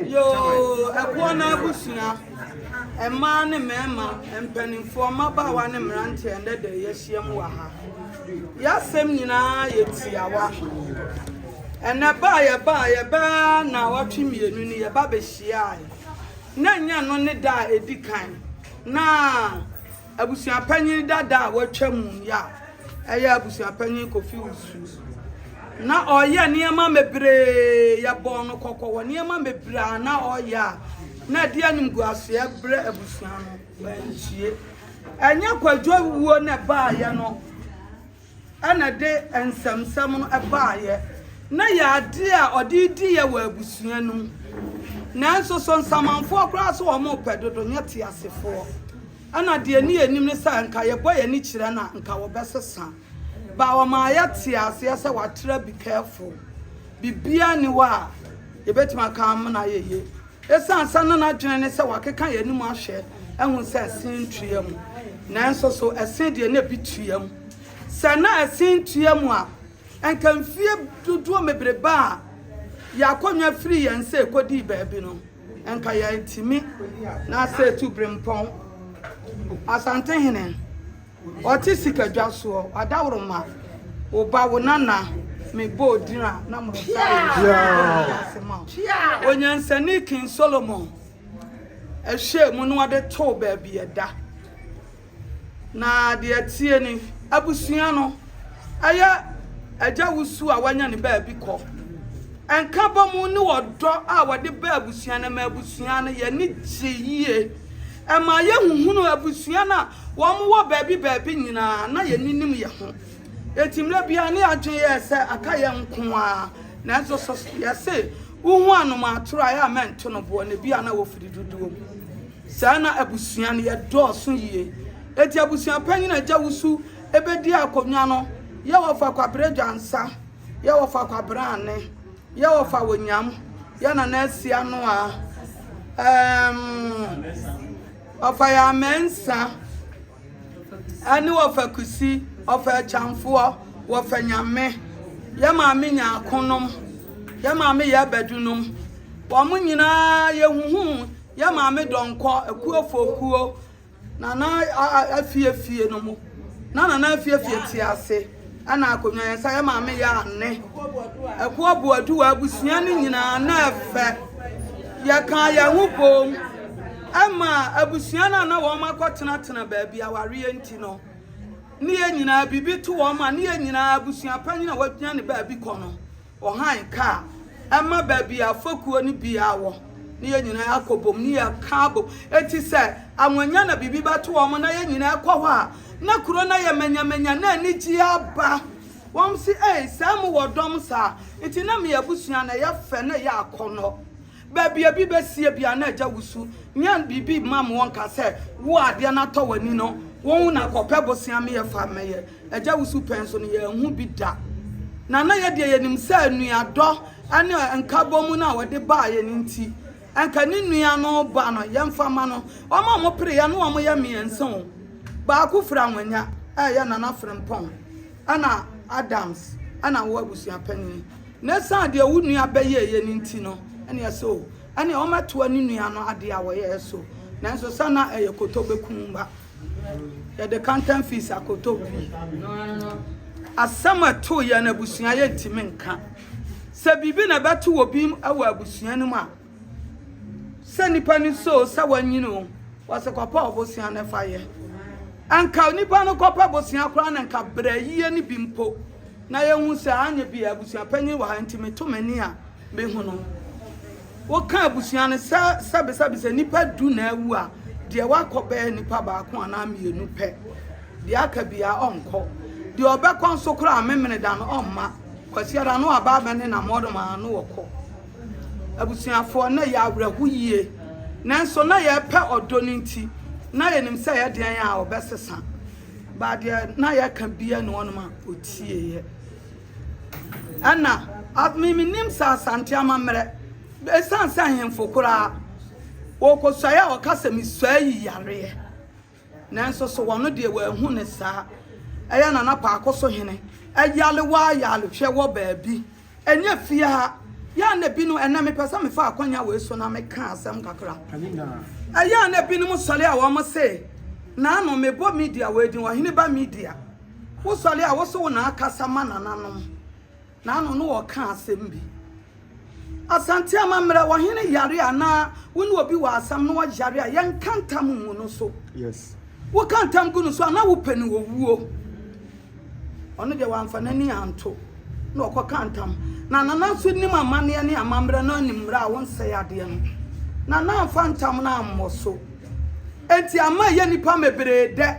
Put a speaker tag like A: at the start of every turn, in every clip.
A: Yo, a corner bushia, a man and mamma, and penning for my bow and ranty and the day, yes, Yamaha. Yes, Semina, it's Yawa. And a buyer, now watching me, and a baby shia. Nanya no ne da edikan. Na abusia panyin dada watwam ya. Eya abusia panyin Kofi Usu. Na oye niema mebre ya bon no kokko niema mebre na oya na dia nimgu ase ebre abusia no wanchie enya kwadwo wuo na baaye no ana de ensamsam no ebaaye na ya de a odidi ya wa abusia no na so samanfo akra so o mo pedodo nyete asefo ana de ni enim ne sa nka ye boye ni kire na nka wo besesa ba wa ma yate ase se watra be careful bibia ni wa ye betima kan na yeye esan na dwene ne se wakeka ye nim ahwe ehun se sin tuam na so esen de na bituam se na esen tuam a enka mfie dudu mebreba ya konwa firi yen se kodi baabi no enka ya ntimi na se tu brempon asante hene otisika dwaso adawroma oba wonana me bodira na mo onyansani King Solomon ehwe mu no ade to baabi eda na de atie ni abusua no aya aja wusu a wanya ne baabi ko enka ba mu ne wodo a wode ba abusua na ma abusua no ye ni gye ema ye huhunu abusua na wo mo wo baabi nyina na ye ninim ye ho etimle bia ne adwen ye se aka ye nko a na so ye se uhu anoma atoro ya mento no bo ne bia na wo firi duduo sa na abusua ne ye dooso yie eti abusua panyin aja wusu ebedi akonwa no ye wo fa kwabre dwansa ye wo fa kwabrane ye wo fa wonyam ye na asia no a ofa ya mensa ani ofa kusi ofa chamfo ofa nyame ya maame nya akonom ya maame ya badunum wo mo nyina ye huhu ya maame donko akuofokuo na afie no mo na afie ti ase ana akonwa ya sa ya maame ya anne akuobuadu abusua ni nyina na efe ya kan ya hubom ama abusua na wo makotena baabi aware enti no ne ye nyina bibi to wo ma ne ye nyina abusua panyi na wadua ne baabi ko no o han ka ama baabi afokuo ne bia wo ne ye nyina akobom ne ya kabo eti se anwanya na bibi ba to wo na ye nyina akọ ho a na kuro na ye manya na ani ji aba wom si sam wodom sa enti na me abusua na ya fe na ya akono baby abi besie bia na aja wusu nyan bibi mam won ka se wo ade na to wani no won na kope bosia me ye fa meye aja wusu penso no ye hu bi da na ye de ye nim sa nua do ane nkabom na wode ba ye nti anka ni nua no ba no ye mfa ma no o ma mo pre ya no o mo ye mienso ba ku fra nwanya ye na na frempon ana Adams ana wo abusia panyin na sa de wo nua ba ye nti no ene so ene o mato ani nua no ade a wo ye so nanso sana koto bekumba ya de content fees akoto bi asama to ya na busua ye ntimi nka se bibi na beto obi awa abusua no ma se nipa ni so sa wanyino wase kwapa obusua na fa ye anka nipa no kwapa obusua kra na nka bra yie ni bimpo na ye hu se anya bi abusua panyi wa ntimi to mani a be hu no wo ka abusua ne sabe nipa du na awu a de wakobe nipa ba ko ana mienu pe de aka bia onko de obekon so kra memene da no omma kwasi ara no aba ba ne na modoma no woko abusuafo na ya awrahu yie nanso na ya pe odo nti na ye nim se ya de an a obesesa ba de na ya ka bia no onoma otie ye ana admimi nim sa asante amamre esan san hemfo kura wokosaya okasa miswayi yare nanso so wono de wa hu ne saa eya na na pa akoso hene ayale wa yale hwe wo baabi enya fie ha ya na bi no ena me pesa me fa akwanya we so na me ka asem kakra eya na bi no mo sole a wo mo se na no me bo media we din wa hene ba media wo sole a wo so na akasa manananom na no no wo ka asem bi asante amamra wo hene yare ana wo ne obi wa asam no wo yare a yen kantam mu no so
B: yes
A: wo kantam gu no so ana wo pani wo wuo ono de wan fa nani anto no ko kantam na nana so nim amane ne amamra na nimra wo nse ade no na fantam na ammoso enti ama ye nipa mebre de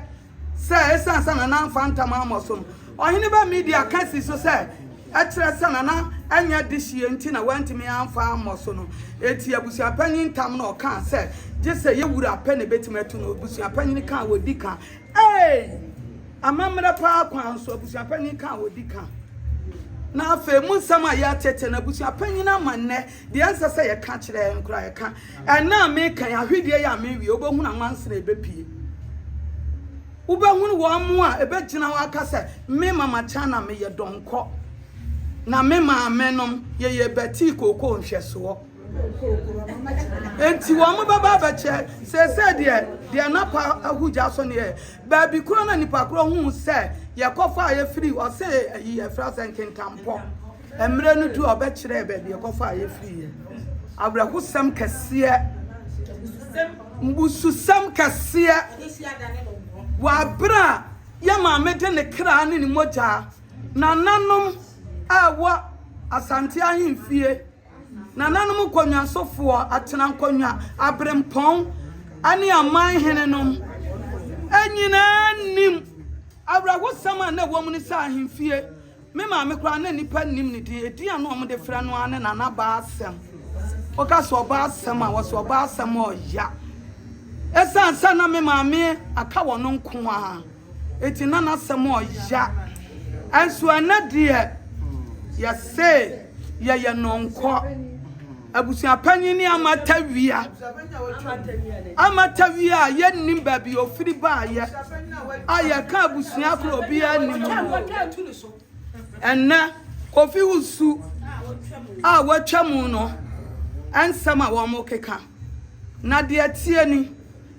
A: se esansa na fantam ammoso ohene ba media kasi so se atre se na anya dihie enti na wantimi amfa ammoso no eti abusia panyin tam na o kan se je se ye wura pa ne betima tu no abusia panyin kan wodi kan amamra pa kwan so abusia panyin kan wodi kan na afa mu nsama ya tete na abusia panyin amanne de ansa se ye ka kire nkura ye ka na me kan ahwedie ya me wi obohu na nwansere ebepie ubahunu wo mu a ebegina wa aka se me mama chana me ye donko na me ma menom ye beti koko nhweso enti wo mo baba bache se de na pa ahuja so ne ba bi kuro na nipa kuro hu se ye kofa ye free o se ye fra senkentampo emre no du obekire ba bi ye kofa ye free abrahu sam kase mbusu sam kase wa bra ya ma me de ne kra ne ni moja na nanom awa asante ahemfie na nanom konwa sofo atena konwa abrempon ani aman henenom anyina nim abrago sama na wo mun sa ahemfie me ma me kra na nipa nim ne de edua no om de fra no ane na na ba asem o ka so ba asem a wo so ba asem o ya esansa na me ma me aka wo no nko a eti na na asem o ya anso anadie ya se ya nonko abusia panyin ni amatawia ye nim ba bi ofiri ba ye aya ka abusia kro bi anim enna kofi usu a watwamu no ansama wo mo keka na de atie ni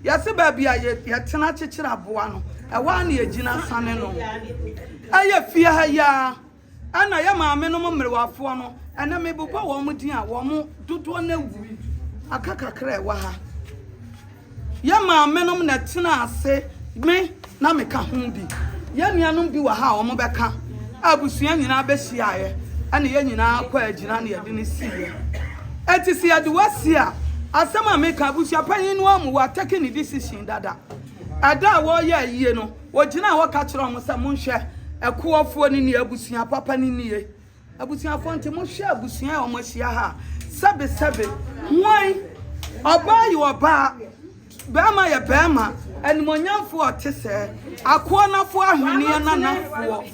A: ya se ba bi aye ye tena kyekira boa no e wa na egina sane no aya fie ha ya ana ya maame no mmerewafo no ana mebobɔ wo mu din a wo mu dodo na wu akakakra wa ha ya maame no na tena ase me na meka ho bi ya nuanom bi wa ha wo mu bɛka abusua nyina bɛhia ye ana ya nyina akɔ agina na yɛde ne siye etisi yɛde wasia asɛm a meka abusua panyin no amu wa take ne decision dada ada wo ya yie no wo gina wo ka kyerɛ mo sɛ monhwɛ ekoofo ni abusua papa ni nie abusua fonte mo hwe abusua o mo hia ha sabe hwan oba yi oba bema ye bema enimonyamfo otese akoonafo ahwene na nafo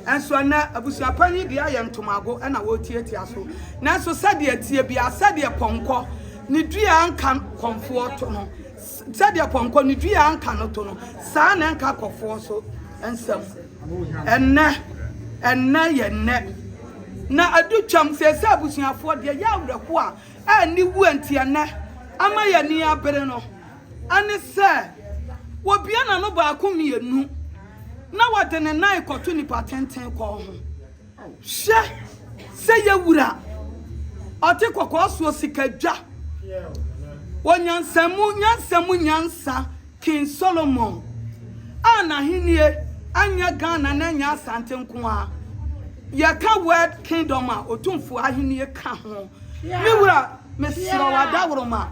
A: enso na abusua pani dia ye ntomago na wo tietia so nanso sade atie bia sade ponko ni dua anka konfo to no sade ponko ni dua anka no to no saa na anka kofo so ensam enne ye ne na adutwam sese abusuafo de ya awreko a ni wu antiane ama ye ni abere no ane se wo bia na no ba akomienu na wode ne nai koto ni patenten ko ho hye se ye wura ote kokko so sikadwa wonyansamu nyansa King Solomon ana hinie anya Ghana na nya asante nko a yaka word kingdom a otumfo ahenie ka ho me wura me siro wada woroma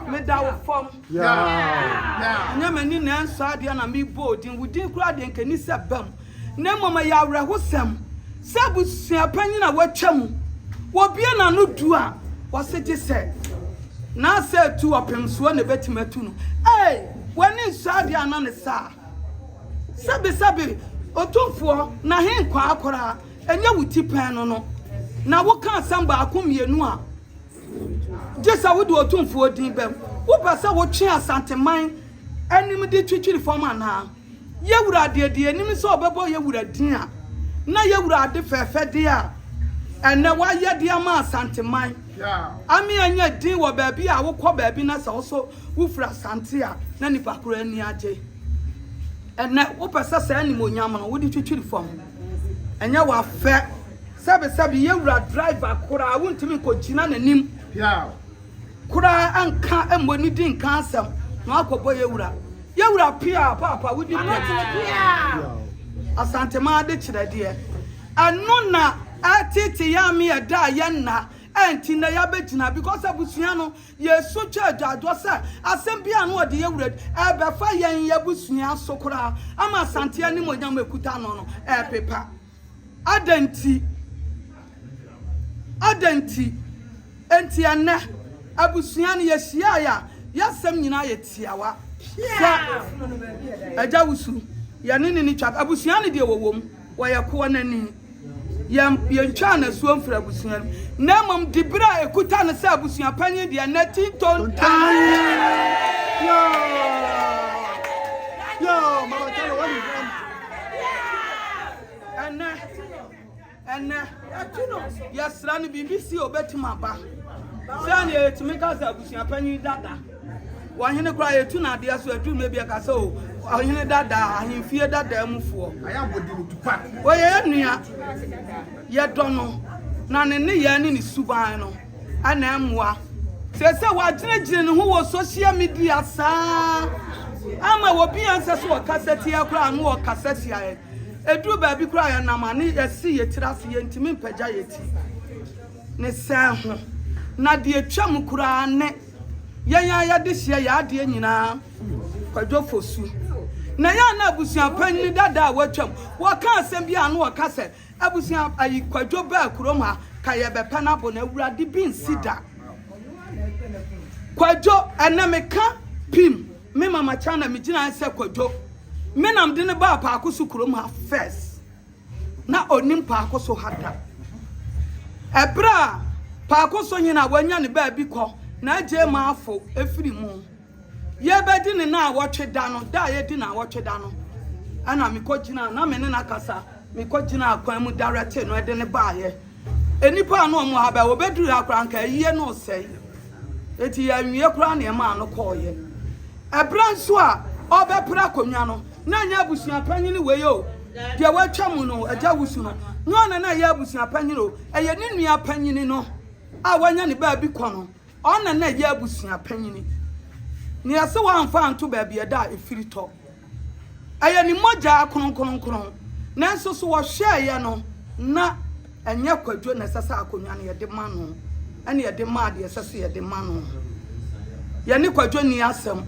A: me dawo fom nya mani na nso ade na me boldin wudin kura de nkani se bam na mama ya awrehosem sabu suapanyi na watwam wo bia na no du a wasege se na se tu opemso na betimatu no wani nso ade ana ne sa sabe otumfo na henkwa akora enye wuti pen no na wo kan samba akomienu a jesa wo de otumfo din bem wo pesa wo twe asanteman anim de twitwiri fam ana ye wura de anim so obebo ye wura din a na ye wura de fefe de a ene wa ye de ama asanteman ami anya din wo baabi a wo kọ baabi na so so wo fura sante a na nipa koro ani age ene wo pesa sa anim onyam no wo de twitwiri fam enya wa fe sabe ye wura driver kora wontimi ko gina nanim kura anka emboni din kansam no akobo ye wura pia papa wudi pia asante ma de kirede anu na atiti ya me da ye na enti na ya begina because abusua no yesu twajado se asem bia no de ye wura e be fa yen ye busua so kora ama asante ani monyam ekuta no e pepa adanti enti ene abusua ne yehia ya yasem nyina yetiawa aja wusu ya ni twa abusua ne de wowom wo ye ko nani ye ntwa na suom fra abusua na mom dibra ekuta ne se abusua panye de na tintonta yo mama tell what you ene yasra ne BBC obetima ba say na etimi ka sa abusua panye dada wahene kura yetu na de aso adu me bia ka se o wahene dada ahemfie dada amufo ayabodi mutupa oye nua ye dono na ne ye ne suban no ana amwa se wa gyinegyine ne ho wo social media saa ama wo bia nse so wo kaseti akura no wo kaseti aye eduru baabi kura ya namane yesi yetirase ye ntimi mpagya yeti ne sa ho na de atwam kura ne ya de hia ya de nyina kwadwo fosu na ya na abusua panyi dada watwam wo ka asem bia no wo ka se abusua ayi kwadwo ba kurom ha ka ye be pana bo na awurade bi nsida kwadwo enameka pim me mama chana me gina se kwadwo me nam de ne ba pa akoso kurom ha first na onim pa akoso hada ebra pa akoso nyina wanya ne ba bi ko na je ma afo efiri mu ye bedi ne na awotwe da no da ye di na awotwe da no ana me ko gina na me ne na kasa me ko gina akwan mu direct no de ne ba ye enipa no mo ha ba wo beduru akran ka yiye no sei eti ya nwie kra na ma no ko ye ebran so a obepra konwa no na nya abusua panyini we yo de watwa mu no aja wusu no no na ye abusua panyini o eye ne nua panyini no a wanya ne ba bi ko no ona na ye abusua panyini ni ase wa amfa anto ba bia da efiri to eye ni moja kronkron na nso so wo hwe ye no na enye kwadwo na sasa akonwa na ye de ma no ene ye de ma de sasa ye de ma no ye ni kwadwo ni asem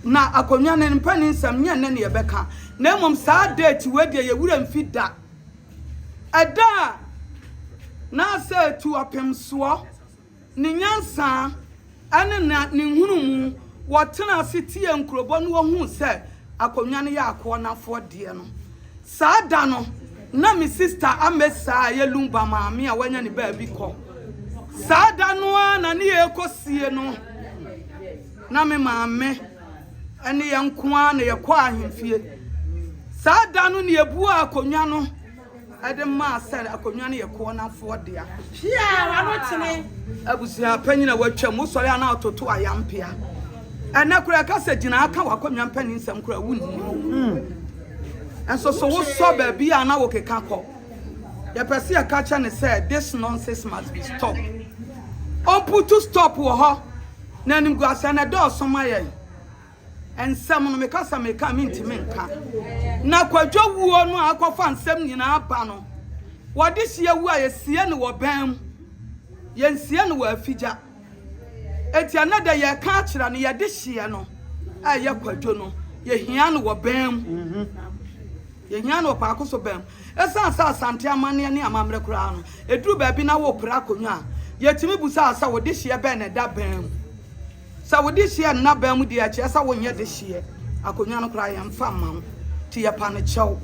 A: na akonwa na mpani nsam nya na ye beka na mom saa date we de ye wura mfida ada na se tu apemso ni nyansa ane na ni hunumu wotena asetie nkrobo no hu se akonwa ne ya akọ na fode no saa da no na mi sister amesa ye lumba maami a wanya ne ba bi ko saa da no na ne ekosie no na me maame ane ye nkoa na ye kwa ahemfie saa da no ne ebu akonwa no ade ma sare akonwa ne ye ko na fode a hia wanotene abusia panyina watwa mu sori ana ototo ayampia ana kura kasa gina aka wakonwa mpani nsam kura wunni enso so wo so ba bia na wo keka ko ya pese ya kacha ne say this nonsense must be stopped on put to stop wo ho na nim go asana do so maye ensam no me kasa me ka minti menka na kwadwo wuo no akofa nsam nyina aba no wo de hie wu a yesie ne wo bam yensie no wo afigya eti anada ye ka akira ne ye de hie no a ye kwadwo no ye hia no wo bam ye hia no pa akoso bam esa asa asante amane ne amamre kura no eduru ba bi na wo pra konwa ye timi busa asa wo de hie be ne da bam sa wo de hie na bam di a che esa wo nye de hie akonwa no kura ye mfa mam ti ye pa ne chew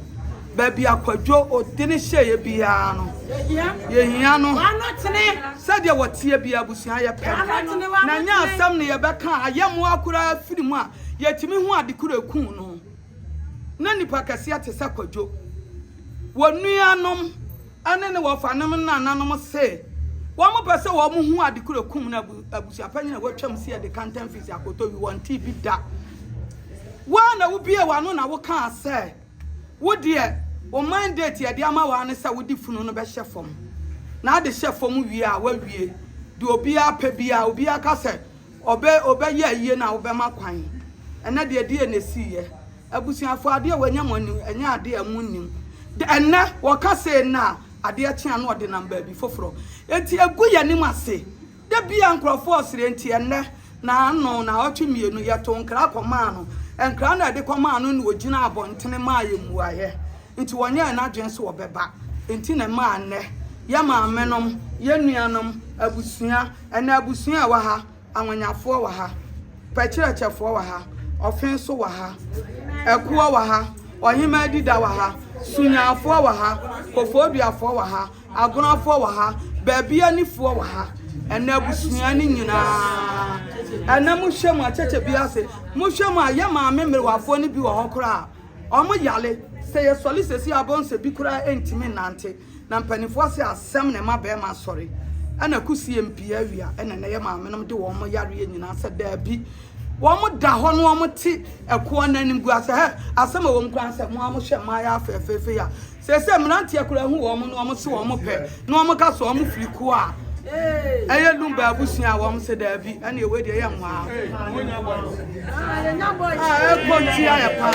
A: baby akwadwo odini hye bia no ye hia no said ya watie bia busua ye pe na nya asam ne ye beka ayemo akura afiri mu a yetimi hu adekura kun no na nipa kase atesa kwadwo wonuanom ane ne wofanom na nanom se wo mo pese wo mo hu adekura kun na abusua panyi na watwam se de kantan fisi akoto wi won TV da wa na wo bia wa no na wo ka se wo de o mandate ye de ama wa ne se wo di funu no be hyefom na de hyefom wie a wa wie de obi apɛ bia obi aka se obe ye yie na wo be makwan ena de de ne siye abusuafo ade wanyamoni enya ade amunim de ena wo ka se na ade akye anu ode namba bi foforo enti agu yanim ase de bia nkrofo osire enti ena na anu na otwemienu ye to nkra koma no enkra na de koma anu na ogina abontene ma yemuaye enti wonya na adwen so obeba enti na ma ne ya ma amenom ye nuanom abusua ena abusua wa ha anwanyafo wa ha pachirachefo wa ha ofenso wa ha ekuwa wa ha ohima dida wa ha sunyafo wa ha kofoduafo wa ha agonafo wa ha babia nifo wa ha ena abusua ni nyina ena muhwemu acheche biase muhwemu ayama amemrewafo ni bi wo hokora omo yale se ye solicesi abonse bi kura entimi nante na mpanifo ase asem ne mabe ma sori ana kusie mpia wia ena ne ye ma amenom de wo mo yare nyina se da bi wo mo da ho no wo mo ti eko nanim gu ase he asem wo mkran se mo hwe ma ya afefefe ya se mrantie akura hu wo mo no mo se wo mo pe no wo mo ka so wo mo firi ku a eye lumba abusua wo mo se da bi ana ewe de ye nwa konti ya pa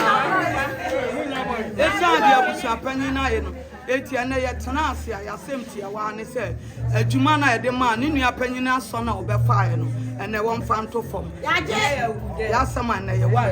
A: esa de abusua panyi na ye no eti ana ye tena ase ya semti ya wa ne se adwuma na ye de ma ne nua panyi na so na obefa ye no ene won fa nto fom ya sama na ye wa